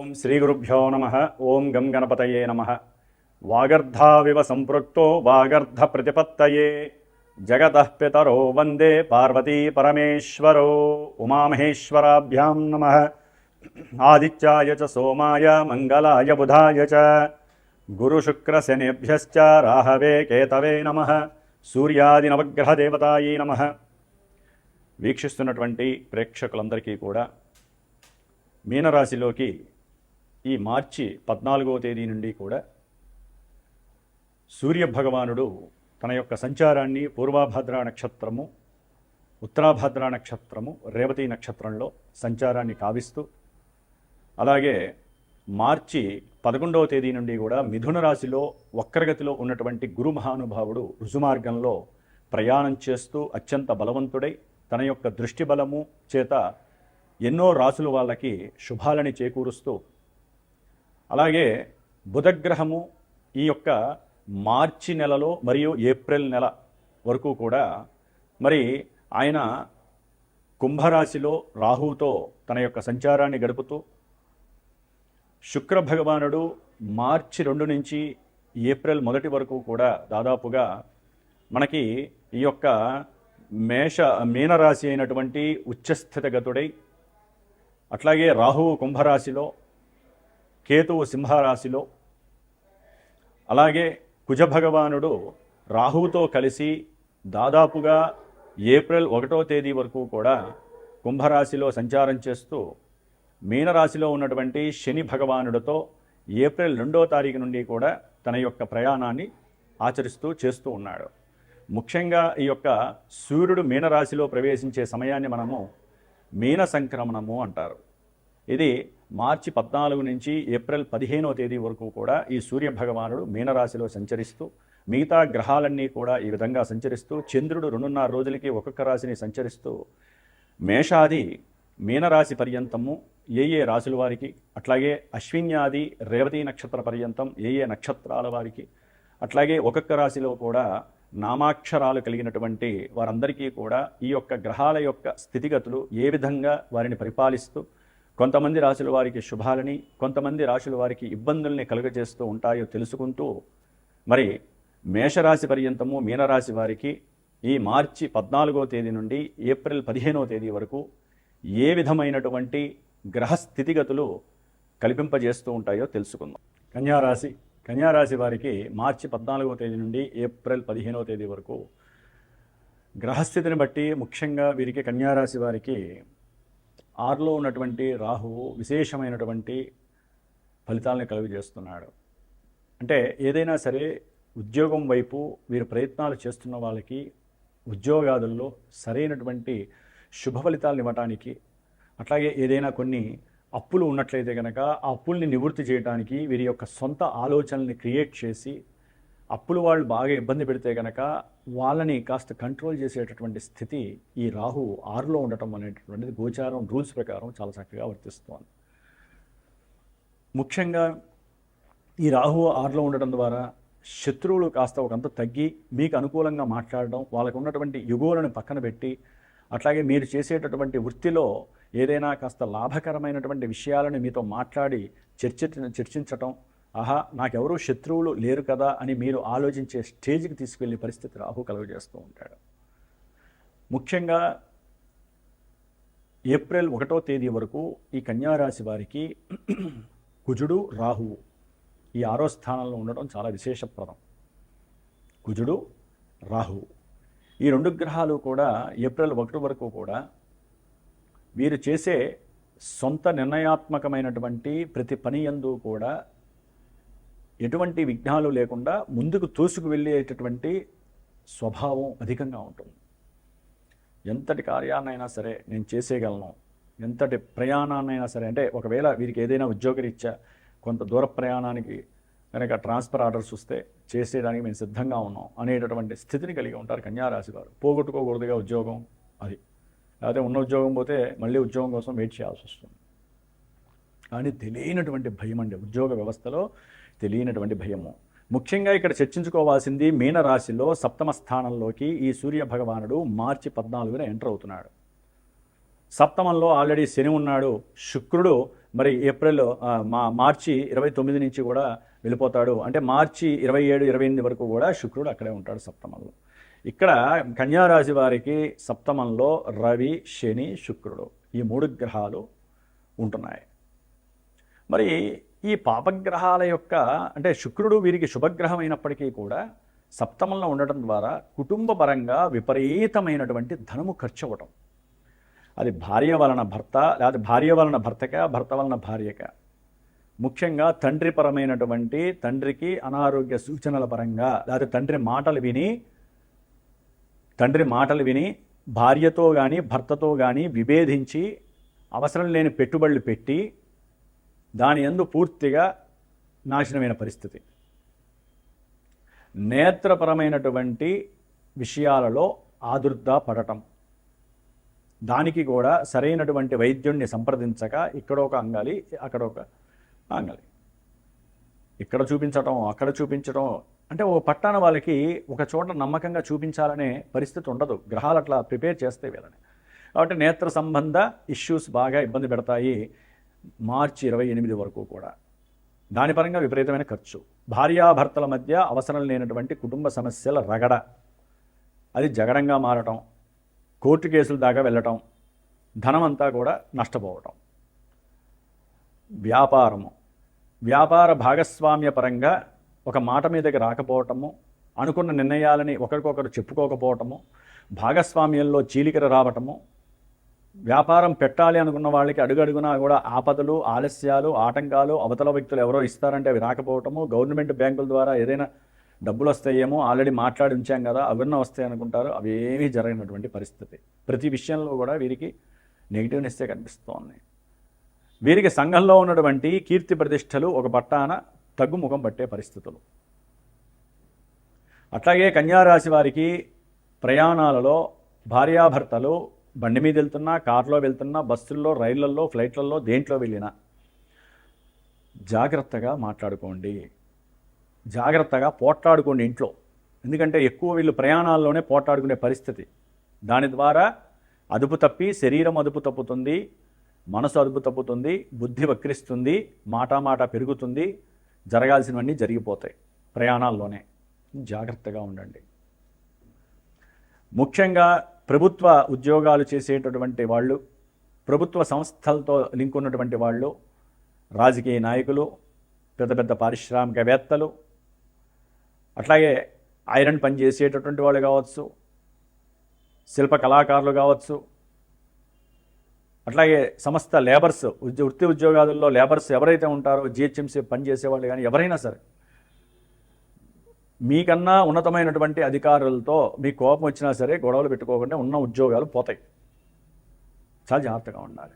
ఓం శ్రీ గురుభ్యో నమః. ఓం గం గణపతయే నమః. వాగర్ధావివ సంపృక్తో వాగర్ధ ప్రతిపత్తయే జగతః పితరో వందే పార్వతీ పరమేశ్వరో. ఉమామహేశ్వరాభ్యాం నమః. ఆదిత్యాయ చ సోమాయ మంగళాయ బుధాయ చ గురుశుక్రశనేభ్యశ్చ రాహవే కేతవే నమః. సూర్యాది నవగ్రహ దేవతాయే నమః. వీక్షిస్తున్నటువంటి ప్రేక్షకులందరికీ కూడా మీనరాశిలోకి ఈ మార్చి 14వ తేదీ నుండి కూడా సూర్యభగవానుడు తన యొక్క సంచారాన్ని పూర్వభద్ర నక్షత్రము, ఉత్తరాభద్ర నక్షత్రము, రేవతి నక్షత్రంలో సంచారాన్ని కావిస్తూ, అలాగే మార్చి 11వ తేదీ నుండి కూడా మిథున రాశిలో వక్రగతిలో ఉన్నటువంటి గురు మహానుభావుడు రుజుమార్గంలో ప్రయాణం చేస్తూ అత్యంత బలవంతుడై తన యొక్క దృష్టి బలము చేత ఎన్నో రాసుల వాళ్ళకి శుభాలని చేకూరుస్తూ, అలాగే బుధగ్రహము ఈ యొక్క మార్చి నెలలో మరియు ఏప్రిల్ నెల వరకు కూడా మరి ఆయన కుంభరాశిలో రాహువుతో తన యొక్క సంచారాన్ని గడుపుతూ, శుక్ర భగవానుడు మార్చి 2 నుంచి ఏప్రిల్ 1 వరకు కూడా దాదాపుగా మనకి ఈ యొక్క మీనరాశి అయినటువంటి ఉచ్చస్థితగతుడై, అట్లాగే రాహువు కుంభరాశిలో, కేతువు సింహరాశిలో, అలాగే కుజభగవానుడు రాహువుతో కలిసి దాదాపుగా ఏప్రిల్ 1వ తేదీ వరకు కూడా కుంభరాశిలో సంచారం చేస్తూ, మీనరాశిలో ఉన్నటువంటి శని భగవానుడితో ఏప్రిల్ 2వ తారీఖు నుండి కూడా తన యొక్క ప్రయాణాన్ని చేస్తూ ఉన్నాడు. ముఖ్యంగా ఈ యొక్క సూర్యుడు మీనరాశిలో ప్రవేశించే సమయాన్ని మనము మీన సంక్రమణము అంటారు. ఇది మార్చి 14 నుంచి ఏప్రిల్ 15వ తేదీ వరకు కూడా ఈ సూర్య భగవానుడు మీనరాశిలో సంచరిస్తూ, మిగతా గ్రహాలన్నీ కూడా ఈ విధంగా సంచరిస్తూ, చంద్రుడు 2.5 రోజులకి ఒక్కొక్క రాశిని సంచరిస్తూ మేషాది మీనరాశి పర్యంతము ఏ రాశుల వారికి, అట్లాగే అశ్విన్యాది రేవతి నక్షత్ర పర్యంతం ఏ నక్షత్రాల వారికి, అట్లాగే ఒక్కొక్క రాశిలో కూడా నామాక్షరాలు కలిగినటువంటి వారందరికీ కూడా ఈ యొక్క గ్రహాల యొక్క స్థితిగతులు ఏ విధంగా వారిని పరిపాలిస్తూ, కొంతమంది రాశుల వారికి శుభాలని, కొంతమంది రాశుల వారికి ఇబ్బందుల్ని కలుగజేస్తూ ఉంటాయో తెలుసుకుంటూ, మరి మేషరాశి పర్యంతము మీనరాశి వారికి ఈ మార్చి 14వ తేదీ నుండి ఏప్రిల్ 15వ తేదీ వరకు ఏ విధమైనటువంటి గ్రహ స్థితిగతులు కల్పింపజేస్తూ ఉంటాయో తెలుసుకుందాం. కన్యారాశి వారికి మార్చి 14వ తేదీ నుండి ఏప్రిల్ 15వ తేదీ వరకు గ్రహస్థితిని బట్టి ముఖ్యంగా వీరికి కన్యారాశి వారికి 6లో ఉన్నటువంటి రాహువు విశేషమైనటువంటి ఫలితాలను కలుగజేస్తున్నాడు. అంటే ఏదైనా సరే ఉద్యోగం వైపు వీరు ప్రయత్నాలు చేస్తున్న వాళ్ళకి ఉద్యోగాదుల్లో సరైనటువంటి శుభ ఫలితాలను ఇవ్వటానికి, అట్లాగే ఏదైనా కొన్ని అప్పులు ఉన్నట్లయితే కనుక ఆ అప్పుల్ని నివృత్తి చేయడానికి వీరి యొక్క సొంత ఆలోచనల్ని క్రియేట్ చేసి, అప్పులు వాళ్ళు బాగా ఇబ్బంది పెడితే కనుక వాళ్ళని కాస్త కంట్రోల్ చేసేటటువంటి స్థితి ఈ రాహు 6లో ఉండటం అనేటటువంటిది గోచారం రూల్స్ ప్రకారం చాలా చక్కగా వర్తిస్తోంది. ముఖ్యంగా ఈ రాహు 6లో ఉండటం ద్వారా శత్రువులు కాస్త ఒకంత తగ్గి మీకు అనుకూలంగా మాట్లాడడం, వాళ్ళకు ఉన్నటువంటి యుగోలను పక్కన పెట్టి, అట్లాగే మీరు చేసేటటువంటి వృత్తిలో ఏదైనా కాస్త లాభకరమైనటువంటి విషయాలను మీతో మాట్లాడి చర్చించటం, ఆహా నాకెవరూ శత్రువులు లేరు కదా అని మీరు ఆలోచించే స్టేజ్కి తీసుకెళ్లే పరిస్థితి రాహు కలుగజేస్తూ ఉంటాడు. ముఖ్యంగా ఏప్రిల్ 1వ తేదీ వరకు ఈ కన్యారాశి వారికి కుజుడు రాహువు ఈ 6వ స్థానంలో ఉండడం చాలా విశేషప్రదం. కుజుడు రాహువు ఈ 2 గ్రహాలు కూడా ఏప్రిల్ 1 వరకు కూడా వీరు చేసే సొంత నిర్ణయాత్మకమైనటువంటి ప్రతి పని యందు కూడా ఎటువంటి విఘ్నాలు లేకుండా ముందుకు తోసుకు వెళ్ళేటటువంటి స్వభావం అధికంగా ఉంటుంది. ఎంతటి కార్యాన్నైనా సరే నేను చేసేయగలను, ఎంతటి ప్రయాణాన్నైనా సరే, అంటే ఒకవేళ వీరికి ఏదైనా ఉద్యోగరీత్యా కొంత దూర ప్రయాణానికి కనుక ట్రాన్స్ఫర్ ఆర్డర్స్ వస్తే చేసేయడానికి మేము సిద్ధంగా ఉన్నాం అనేటటువంటి స్థితిని కలిగి ఉంటారు కన్యారాశి వారు. పోగొట్టుకోకూడదుగా ఉద్యోగం, అది లేకపోతే ఉన్న ఉద్యోగం పోతే మళ్ళీ ఉద్యోగం కోసం వెయిట్ చేయాల్సి వస్తుంది. కానీ తెలియనటువంటి భయం అండి, ఉద్యోగ వ్యవస్థలో తెలియనటువంటి భయము. ముఖ్యంగా ఇక్కడ చర్చించుకోవాల్సింది మీనరాశిలో 7వ స్థానంలోకి ఈ సూర్య భగవానుడు మార్చి 14న ఎంటర్ అవుతున్నాడు. సప్తమంలో ఆల్రెడీ శని ఉన్నాడు. శుక్రుడు మరి మార్చి 29 నుంచి కూడా వెళ్ళిపోతాడు. అంటే మార్చి 27, 28 వరకు కూడా శుక్రుడు అక్కడే ఉంటాడు సప్తమంలో. ఇక్కడ కన్యారాశి వారికి సప్తమంలో రవి, శని, శుక్రుడు ఈ 3 గ్రహాలు ఉంటున్నాయి. మరి ఈ పాపగ్రహాల యొక్క అంటే శుక్రుడు వీరికి శుభగ్రహం అయినప్పటికీ కూడా సప్తమంలో ఉండటం ద్వారా కుటుంబ పరంగా విపరీతమైనటువంటి ధనము ఖర్చు అవ్వటం, అది భార్య వలన భర్త, లేదా భార్య వలన భర్తక, భర్త వలన భార్యక, ముఖ్యంగా తండ్రిపరమైనటువంటి తండ్రికి అనారోగ్య సూచనల పరంగా, లేదా తండ్రి మాటలు విని భార్యతో కానీ భర్తతో కానీ విభేదించి అవసరం లేని పెట్టుబడులు పెట్టి దాని యందు పూర్తిగా నాశనమైన పరిస్థితి. నేత్రపరమైనటువంటి విషయాలలో ఆదుర్దా పడటం, దానికి కూడా సరైనటువంటి వైద్యుణ్ణి సంప్రదించక ఇక్కడ ఒక అంగాలి, అక్కడ ఒక అంగాలి, ఇక్కడ చూపించటం, అక్కడ చూపించటం, అంటే ఓ పట్టాన వాళ్ళకి ఒక చోట నమ్మకంగా చూపించాలనే పరిస్థితి ఉండదు. గ్రహాలు అట్లా ప్రిపేర్ చేస్తే వీళ్ళని. కాబట్టి నేత్ర సంబంధ ఇష్యూస్ బాగా ఇబ్బంది పెడతాయి మార్చి 28 వరకు కూడా. దాని పరంగా విపరీతమైన ఖర్చు, భార్యాభర్తల మధ్య అవసరం లేనటువంటి కుటుంబ సమస్యల రగడ, అది జగడంగా మారటం, కోర్టు కేసుల దాకా వెళ్ళటం, ధనమంతా కూడా నష్టపోవటం. వ్యాపార భాగస్వామ్య పరంగా ఒక మాట మీదకి రాకపోవటము, అనుకున్న నిర్ణయాలని ఒకరికొకరు చెప్పుకోకపోవటము, భాగస్వామ్యంలో చీలికర రావటము, వ్యాపారం పెట్టాలి అనుకున్న వాళ్ళకి అడుగడుగునా కూడా ఆపదలు, ఆలస్యాలు, ఆటంకాలు, అవతల వ్యక్తులు ఎవరో ఇస్తారంటే అవి రాకపోవటము, గవర్నమెంట్ బ్యాంకుల ద్వారా ఏదైనా డబ్బులు వస్తాయేమో ఆల్రెడీ మాట్లాడి ఉంచాం కదా అవన్నీ వస్తాయి అనుకుంటారు, అవి ఏమీ జరగనటువంటి పరిస్థితి. ప్రతి విషయంలో కూడా వీరికి నెగిటివ్నెస్సే కనిపిస్తోంది. వీరికి సంఘంలో ఉన్నటువంటి కీర్తి ప్రతిష్టలు ఒక పట్టాన తగ్గుముఖం పట్టే పరిస్థితులు. అట్లాగే కన్యారాశి వారికి ప్రయాణాలలో భార్యాభర్తలు బండి మీద వెళ్తున్నా, కారులో వెళ్తున్నా, బస్సుల్లో, రైళ్లలో, ఫ్లైట్లలో, దేంట్లో వెళ్ళినా జాగ్రత్తగా మాట్లాడుకోండి, జాగ్రత్తగా పోట్లాడుకోండి ఇంట్లో. ఎందుకంటే ఎక్కువ వీళ్ళు ప్రయాణాల్లోనే పోట్లాడుకునే పరిస్థితి. దాని ద్వారా అదుపు తప్పి శరీరం అదుపు తప్పుతుంది, మనసు అదుపు తప్పుతుంది, బుద్ధి వక్రిస్తుంది, మాట పెరుగుతుంది, జరగాల్సినవన్నీ జరిగిపోతాయి ప్రయాణాల్లోనే. జాగ్రత్తగా ఉండండి. ముఖ్యంగా ప్రభుత్వ ఉద్యోగాలు చేసేటటువంటి వాళ్ళు, ప్రభుత్వ సంస్థలతో లింక్ ఉన్నటువంటి వాళ్ళు, రాజకీయ నాయకులు, పెద్ద పెద్ద పారిశ్రామికవేత్తలు, అట్లాగే ఐరన్ పని చేసేటటువంటి వాళ్ళు కావచ్చు, శిల్ప కళాకారులు కావచ్చు, అట్లాగే సమస్త లేబర్స్, వృత్తి ఉద్యోగాలలో లేబర్స్ ఎవరైతే ఉంటారో, జిహెచ్ఎంసీ పనిచేసేవాళ్ళు కానీ ఎవరైనా సరే, మీకన్నా ఉన్నతమైనటువంటి అధికారులతో మీకు కోపం వచ్చినా సరే గొడవలు పెట్టుకోకుండా ఉన్న ఉద్యోగాలు పోతాయి. చాలా జాగ్రత్తగా ఉండాలి.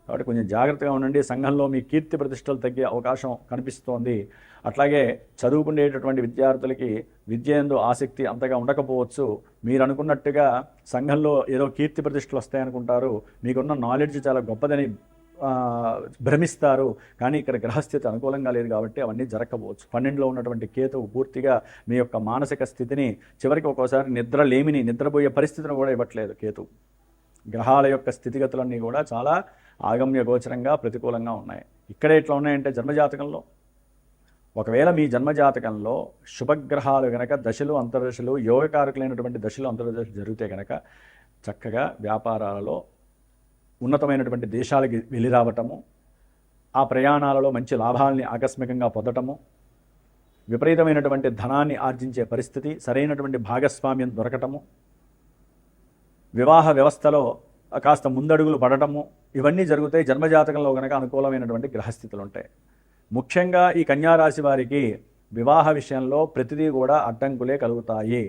కాబట్టి కొంచెం జాగ్రత్తగా ఉండండి. సంఘంలో మీ కీర్తి ప్రతిష్టలు తగ్గే అవకాశం కనిపిస్తోంది. అట్లాగే చదువుకునేటటువంటి విద్యార్థులకి విద్య యందు ఆసక్తి అంతగా ఉండకపోవచ్చు. మీరు అనుకున్నట్టుగా సంఘంలో ఏదో కీర్తి ప్రతిష్టలు వస్తాయనుకుంటారు, మీకున్న నాలెడ్జ్ చాలా గొప్పదని భ్రమిస్తారు. కానీ ఇక్కడ గ్రహస్థితి అనుకూలంగా లేదు కాబట్టి అవన్నీ జరగకపోవచ్చు. 12లో ఉన్నటువంటి కేతువు పూర్తిగా మీ యొక్క మానసిక స్థితిని, చివరికి ఒక్కోసారి నిద్రపోయే పరిస్థితిని కూడా ఇవ్వట్లేదు కేతువు. గ్రహాల యొక్క స్థితిగతులన్నీ కూడా చాలా ఆగమ్య గోచరంగా ప్రతికూలంగా ఉన్నాయి. ఇక్కడే ఎట్లా ఉన్నాయంటే జన్మజాతకంలో, ఒకవేళ మీ జన్మజాతకంలో శుభగ్రహాలు గనక దశలు అంతర్దశలు యోగకారకులైనటువంటి దశలు అంతర్దశలు జరిగితే గనక చక్కగా వ్యాపారాలలో ఉన్నతమైనటువంటి దేశాలకి వెళ్ళి రావటము, ఆ ప్రయాణాలలో మంచి లాభాలని ఆకస్మికంగా పొందటము, విపరీతమైనటువంటి ధనాన్ని ఆర్జించే పరిస్థితి, సరైనటువంటి భాగస్వామ్యం దొరకటము, వివాహ వ్యవస్థలో కాస్త ముందడుగులు పడటము, ఇవన్నీ జరుగుతాయి జన్మజాతకంలో కనుక అనుకూలమైనటువంటి గ్రహస్థితులు ఉంటాయి. ముఖ్యంగా ఈ కన్యారాశి వారికి వివాహ విషయంలో ప్రతిదీ కూడా అడ్డంకులే కలుగుతాయి.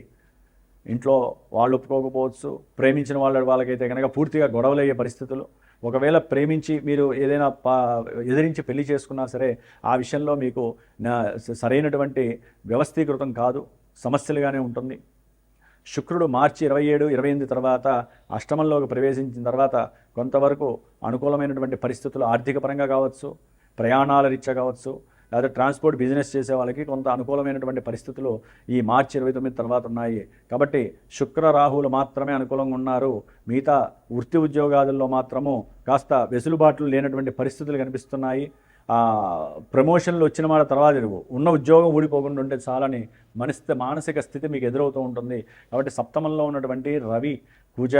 ఇంట్లో వాళ్ళు ఒప్పుకోకపోవచ్చు, ప్రేమించిన వాళ్ళకైతే కనుక పూర్తిగా గొడవలయ్యే పరిస్థితులు. ఒకవేళ ప్రేమించి మీరు ఏదైనా ఎదిరించి పెళ్లి చేసుకున్నా సరే ఆ విషయంలో మీకు సరైనటువంటి వ్యవస్థీకృతం కాదు, సమస్యలుగానే ఉంటుంది. శుక్రుడు మార్చి 27, 28 తర్వాత అష్టమంలోకి ప్రవేశించిన తర్వాత కొంతవరకు అనుకూలమైనటువంటి పరిస్థితులు ఆర్థిక పరంగా కావచ్చు, ప్రయాణాల రీత్యా కావచ్చు, లేదా ట్రాన్స్పోర్ట్ బిజినెస్ చేసే వాళ్ళకి కొంత అనుకూలమైనటువంటి పరిస్థితులు ఈ మార్చి 29 తర్వాత ఉన్నాయి. కాబట్టి శుక్ర రాహువులు మాత్రమే అనుకూలంగా ఉన్నారు. మిగతా వృత్తి ఉద్యోగాదుల్లో మాత్రము కాస్త వెసులుబాట్లు లేనటువంటి పరిస్థితులు కనిపిస్తున్నాయి. ప్రమోషన్లు వచ్చిన మాట తర్వాత ఉన్న ఉద్యోగం ఊడిపోకుండా ఉంటే చాలని మానసిక స్థితి మీకు ఎదురవుతూ ఉంటుంది. కాబట్టి సప్తమంలో ఉన్నటువంటి రవి, కుజ,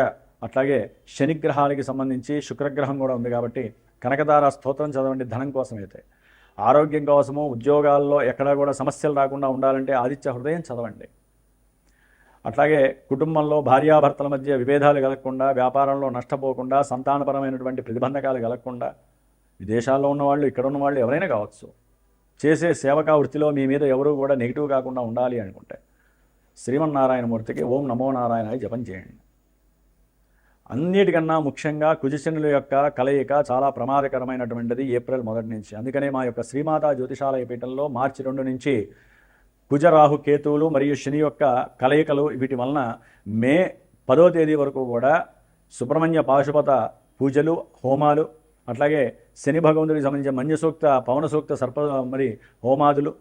అట్లాగే శనిగ్రహాలకి సంబంధించి శుక్రగ్రహం కూడా ఉంది. కాబట్టి కనకదార స్తోత్రం చదవండి ధనం కోసం. అయితే ఆరోగ్యం కోసము, ఉద్యోగాల్లో ఎక్కడా కూడా సమస్యలు రాకుండా ఉండాలంటే ఆదిత్య హృదయం చదవండి. అట్లాగే కుటుంబంలో భార్యాభర్తల మధ్య విభేదాలు కలగకుండా, వ్యాపారంలో నష్టపోకుండా, సంతానపరమైనటువంటి ప్రతిబంధకాలు కలగకుండా, విదేశాల్లో ఉన్నవాళ్ళు, ఇక్కడ ఉన్నవాళ్ళు ఎవరైనా కావచ్చు, చేసే సేవకా వృత్తిలో మీ మీద ఎవరు కూడా నెగిటివ్ కాకుండా ఉండాలి అనుకుంటే శ్రీమన్నారాయణమూర్తికి ఓం నమో నారాయణ జపం చేయండి. అన్నిటికన్నా ముఖ్యంగా కుజశనుల యొక్క కలయిక చాలా ప్రమాదకరమైనటువంటిది ఏప్రిల్ 1 నుంచి. అందుకనే మా యొక్క శ్రీమాతా జ్యోతిషాలయ పీఠంలో మార్చి 2 నుంచి కుజరాహు కేతువులు మరియు శని యొక్క కలయికలు, వీటి వలన మే 10వ తేదీ వరకు కూడా సుబ్రహ్మణ్య పాశుపత పూజలు, హోమాలు, అట్లాగే శని భగవంతుడికి సంబంధించిన మన్యసూక్త, పవన సూక్త, సర్ప మరి హోమాదులు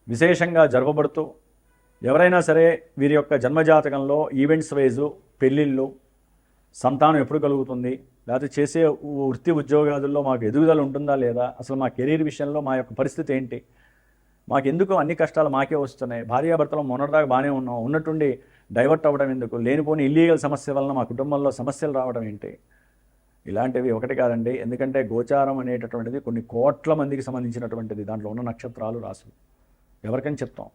విశేషంగా జరపబడుతూ, ఎవరైనా సరే వీరి యొక్క జన్మజాతకంలో ఈవెంట్స్ వైజు, పెళ్ళిళ్ళు, సంతానం ఎప్పుడు కలుగుతుంది, లేకపోతే చేసే వృత్తి ఉద్యోగాదుల్లో మాకు ఎదుగుదల ఉంటుందా లేదా, అసలు మా కెరీర్ విషయంలో మా యొక్క పరిస్థితి ఏంటి, మాకెందుకు అన్ని కష్టాలు మాకే వస్తున్నాయి, భార్యాభర్తలు మొన్నటిదాకా బాగానే ఉన్నాం, ఉన్నట్టుండి డైవర్ట్ అవ్వడం ఎందుకు, లేనిపోని ఇల్లీగల్ సమస్య వలన మా కుటుంబంలో సమస్యలు రావడం ఏంటి, ఇలాంటివి ఒకటి కాదండి. ఎందుకంటే గోచారం అనేటటువంటిది కొన్ని కోట్ల మందికి సంబంధించినటువంటిది. దాంట్లో ఉన్న నక్షత్రాలు, రాసులు ఎవరికని చెప్తాం.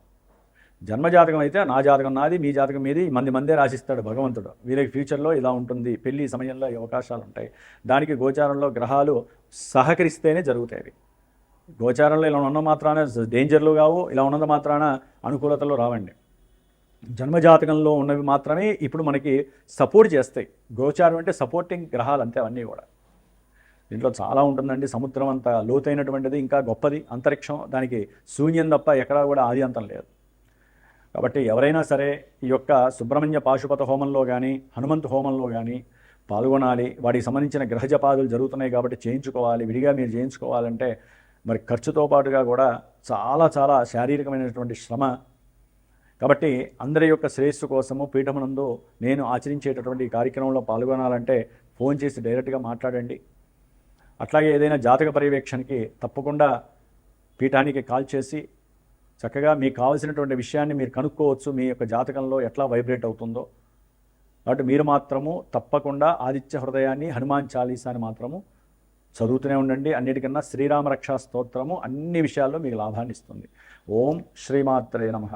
జన్మజాతకం అయితే నా జాతకం నాది, మీ జాతకం మీది, మందే రాసిస్తాడు భగవంతుడు. వీరికి ఫ్యూచర్లో ఇలా ఉంటుంది, పెళ్లి సమయంలో ఈ అవకాశాలు ఉంటాయి. దానికి గోచారంలో గ్రహాలు సహకరిస్తేనే జరుగుతాయి. గోచారంలో ఇలా ఉన్న మాత్రాన డేంజర్లు కావు, ఇలా ఉన్నది మాత్రాన అనుకూలతలు రావండి. జన్మజాతకంలో ఉన్నవి మాత్రమే ఇప్పుడు మనకి సపోర్ట్ చేస్తాయి. గోచారం అంటే సపోర్టింగ్ గ్రహాలు అంతే. అవన్నీ కూడా దీంట్లో చాలా ఉంటుందండి. సముద్రం అంత లోతైనటువంటిది, ఇంకా గొప్పది అంతరిక్షం. దానికి శూన్యం తప్ప ఎక్కడా కూడా ఆది అంతం లేదు. కాబట్టి ఎవరైనా సరే ఈ యొక్క సుబ్రహ్మణ్య పాశుపత హోమంలో కానీ, హనుమంతు హోమంలో కానీ పాల్గొనాలి. వాటికి సంబంధించిన గ్రహజపాదులు జరుగుతున్నాయి కాబట్టి చేయించుకోవాలి. విడిగా మీరు చేయించుకోవాలంటే మరి ఖర్చుతో పాటుగా కూడా చాలా చాలా శారీరకమైనటువంటి శ్రమ. కాబట్టి అందరి యొక్క శ్రేయస్సు కోసము పీఠమునందు నేను ఆచరించేటటువంటి ఈ కార్యక్రమంలో పాల్గొనాలంటే ఫోన్ చేసి డైరెక్ట్గా మాట్లాడండి. అట్లాగే ఏదైనా జాతక పర్యవేక్షణకి తప్పకుండా పీఠానికి కాల్ చేసి చక్కగా మీకు కావాల్సినటువంటి విషయాన్ని మీరు కనుక్కోవచ్చు. మీ యొక్క జాతకంలో ఎట్లా వైబ్రేట్ అవుతుందో. కాబట్టి మీరు మాత్రము తప్పకుండా ఆదిత్య హృదయాన్ని, హనుమాన్ చాలీసాని మాత్రము చదువుతూనే ఉండండి. అన్నిటికన్నా శ్రీరామ రక్షా స్తోత్రము అన్ని విషయాల్లో మీకు లాభాన్ని ఇస్తుంది. ఓం శ్రీమాత్రే నమః.